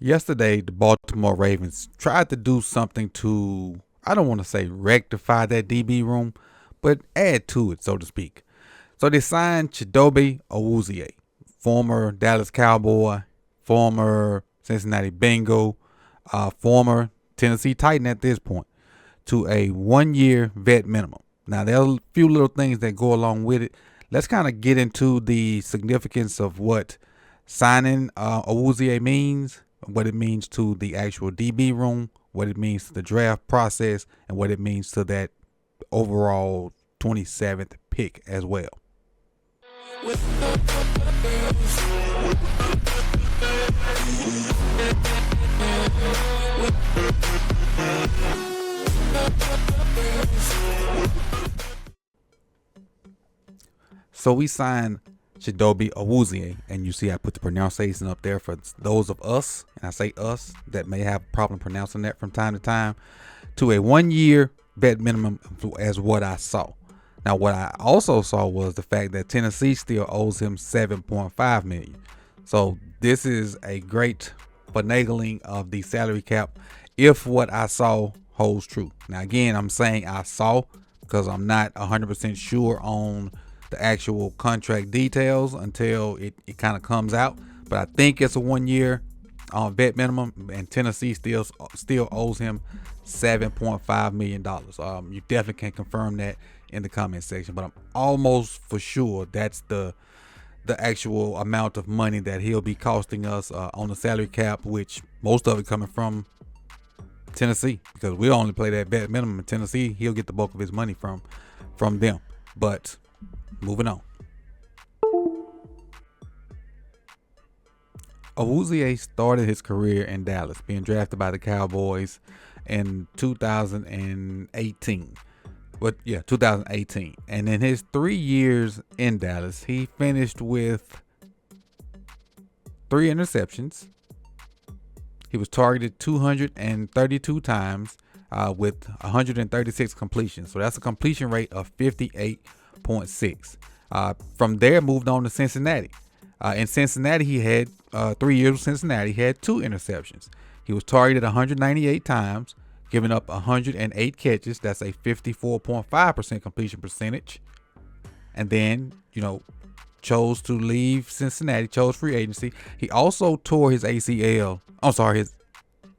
Yesterday, the Baltimore Ravens tried to do something to, I don't want to say rectify that DB room, but add to it, so to speak. So they signed Chidobe Awuzie, former Dallas Cowboy, former Cincinnati Bengal, former Tennessee Titan at this point, to a 1 year vet minimum. Now, there are a few little things that go along with it. Let's kind of get into the significance of what signing Awuzie means, what it means to the actual DB room, what it means to the draft process, and what it means to that overall 27th pick as well. So we signed Chidobe Awuzie, and you see I put the pronunciation up there for those of us, and I say us, that may have a problem pronouncing that from time to time, to a 1 year vet minimum as what I saw. Now, what I also saw was the fact that Tennessee still owes him $7.5 million. So this is a great finagling of the salary cap if what I saw holds true. Now, again, I'm saying I saw because I'm not 100% sure on the actual contract details until it kind of comes out. But I think it's a 1 year vet minimum, and Tennessee still owes him $7.5 million. You definitely can confirm that in the comment section, but I'm almost for sure that's the actual amount of money that he'll be costing us on the salary cap, which most of it coming from Tennessee, because we only play that vet minimum in Tennessee. He'll get the bulk of his money from them. But moving on. Awuzie started his career in Dallas, being drafted by the Cowboys in 2018. 2018. And in his 3 years in Dallas, he finished with 3 interceptions. He was targeted 232 times with 136 completions. So that's a completion rate of 58.6. From there, moved on to Cincinnati. In Cincinnati, he had 3 years with Cincinnati. He had 2 interceptions. He was targeted 198 times, giving up 108 catches. That's a 54.5% completion percentage. And then, chose to leave Cincinnati, chose free agency. He also tore his ACL.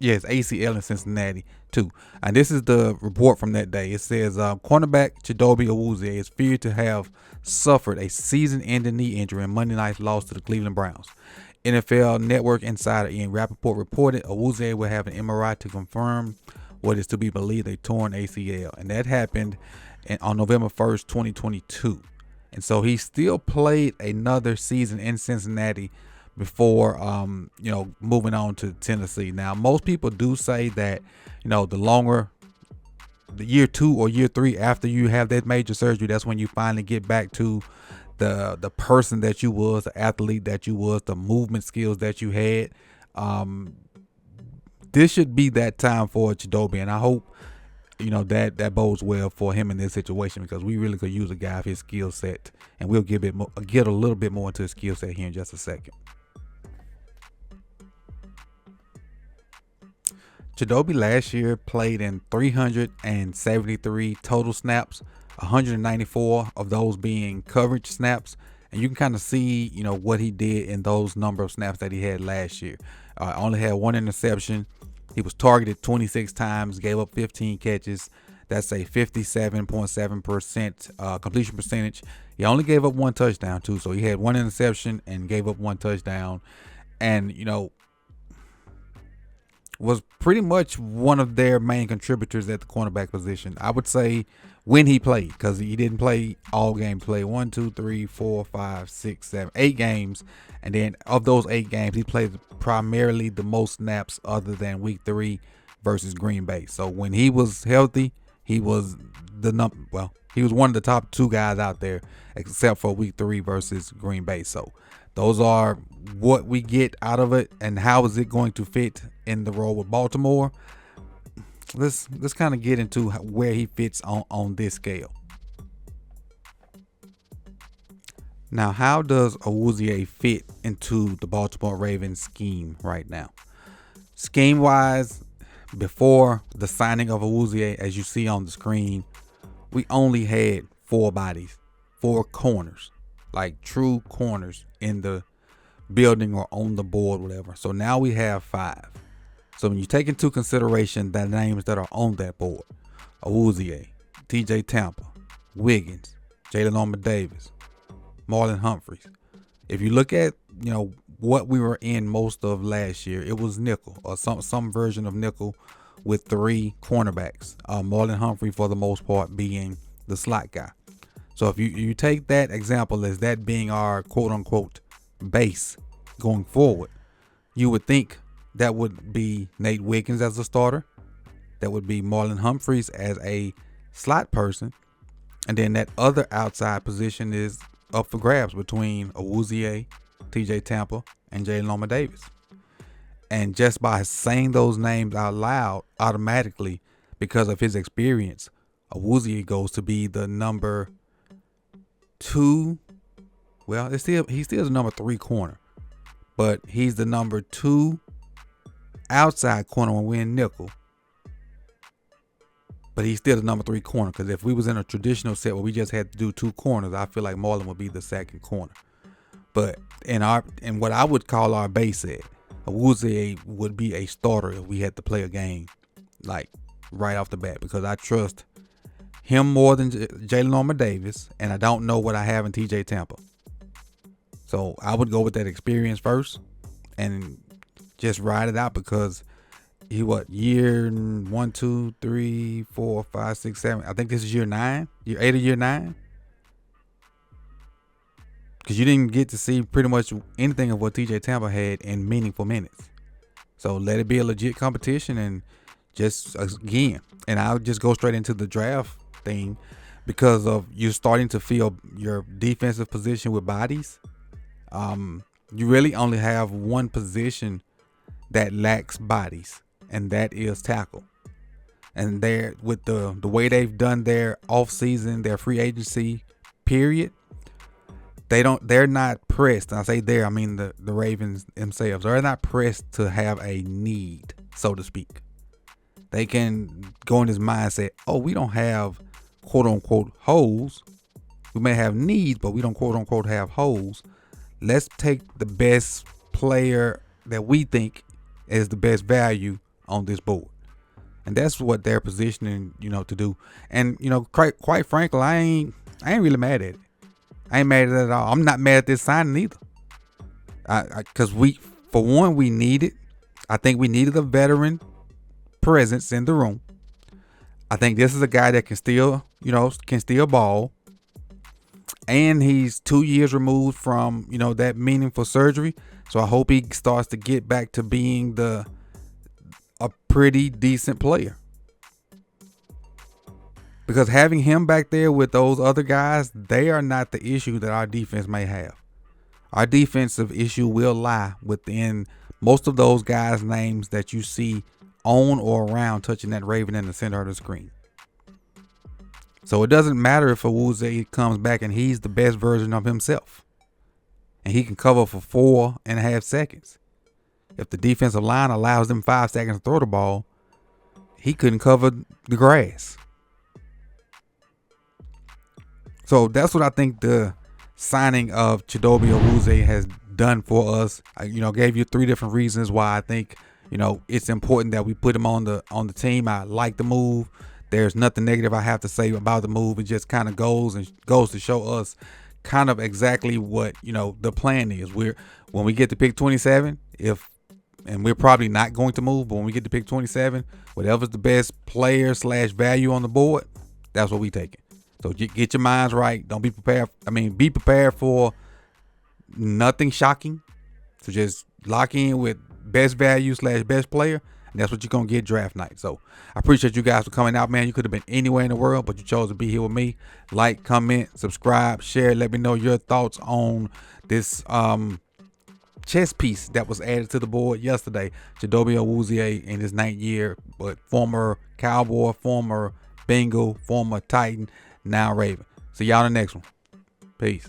His ACL in Cincinnati too. And this is the report from that day. It says cornerback Chidobe Awuzie is feared to have suffered a season-ending knee injury in Monday night's loss to the Cleveland Browns. NFL Network insider Ian Rappaport reported Awuzie will have an MRI to confirm what is to be believed a torn ACL, and that happened on November 1st, 2022. And so he still played another season in Cincinnati before moving on to Tennessee. Now, most people do say that the longer the year 2 or year 3 after you have that major surgery, that's when you finally get back to the person that you was, the athlete that you was, the movement skills that you had. This should be that time for Chidobe, and I hope that bodes well for him in this situation, because we really could use a guy of his skill set, and we'll get a little bit more into his skill set here in just a second. Chidobe last year played in 373 total snaps, 194 of those being coverage snaps, and you can kind of see what he did in those number of snaps that he had last year. Only had 1 interception. He was targeted 26 times, gave up 15 catches. That's a 57.7% completion percentage. He only gave up 1 touchdown too, so he had 1 interception and gave up 1 touchdown, and was pretty much one of their main contributors at the cornerback position, I would say, when he played, because he didn't play all games. Played 1, 2, 3, 4, 5, 6, 7, 8 games, and then of those 8 games, he played primarily the most snaps other than Week 3 versus Green Bay. So when he was healthy, he was he was one of the top 2 guys out there, except for Week 3 versus Green Bay. So those are what we get out of it, and how is it going to fit in the role with Baltimore. Let's kind of get into where he fits on this scale. Now, how does Awuzie fit into the Baltimore Ravens scheme right now? Scheme wise, before the signing of Awuzie, as you see on the screen, we only had 4 bodies, 4 corners, like true corners in the building or on the board, whatever. So now we have 5. So when you take into consideration the names that are on that board, Awuzie, TJ Tampa, Wiggins, Jalen Davis, Marlon Humphreys. If you look at, what we were in most of last year, it was nickel or some version of nickel with 3 cornerbacks. Marlon Humphrey for the most part being the slot guy. So if you take that example as that being our quote unquote base going forward, you would think that would be Nate Wiggins as a starter. That would be Marlon Humphreys as a slot person. And then that other outside position is up for grabs between Awuzie, TJ Tampa, and Jalen Davis. And just by saying those names out loud, automatically, because of his experience, Awuzie goes to be the number 2. Well, he's still the number 3 corner, but he's the number 2 outside corner when we're in nickel. But he's still the number 3 corner, because if we was in a traditional set where we just had to do 2 corners, I feel like Marlon would be the second corner. But in what I would call our base set, Awuzie would be a starter if we had to play a game like right off the bat, because I trust him more than Jalen Davis, and I don't know what I have in TJ Tampa. So I would go with that experience first and just ride it out, because year 1, 2, 3, 4, 5, 6, 7. I think this is year 9, year 8 or year 9. Because you didn't get to see pretty much anything of what TJ Tampa had in meaningful minutes. So let it be a legit competition, and just again, and I'll just go straight into the draft thing, because of you starting to fill your defensive position with bodies. You really only have one position that lacks bodies, and that is tackle. And they're with the way they've done their offseason, their free agency period, they're not pressed. And I say I mean the Ravens themselves. They're not pressed to have a need, so to speak. They can go in this mindset, we don't have quote unquote holes. We may have needs, but we don't quote unquote have holes. Let's take the best player that we think is the best value on this board. And that's what they're positioning, to do. And, quite frankly, I ain't really mad at it. I ain't mad at it at all. I'm not mad at this signing either. Because we need it. I think we needed a veteran presence in the room. I think this is a guy that can still ball. And he's 2 years removed from, that meaningful surgery. So I hope he starts to get back to being a pretty decent player. Because having him back there with those other guys, they are not the issue that our defense may have. Our defensive issue will lie within most of those guys' names that you see on or around touching that Raven in the center of the screen. So it doesn't matter if Awuzie comes back and he's the best version of himself, and he can cover for 4.5 seconds. If the defensive line allows them 5 seconds to throw the ball, he couldn't cover the grass. So that's what I think the signing of Chidobe Awuzie has done for us. I, gave you 3 different reasons why I think, it's important that we put him on the team. I like the move. There's nothing negative I have to say about the move. It just kind of goes to show us kind of exactly what, the plan is. When we get to pick 27, and we're probably not going to move, but when we get to pick 27, whatever's the best player / value on the board, that's what we take it. So get your minds right. Don't be prepared. Be prepared for nothing shocking. So just lock in with best value / best player. And that's what you're going to get draft night. So I appreciate you guys for coming out, man. You could have been anywhere in the world, but you chose to be here with me. Like, comment, subscribe, share. Let me know your thoughts on this chess piece that was added to the board yesterday. Chidobe Awuzie in his 9th year, but former Cowboy, former Bengal, former Titan, now Raven. See y'all in the next one. Peace.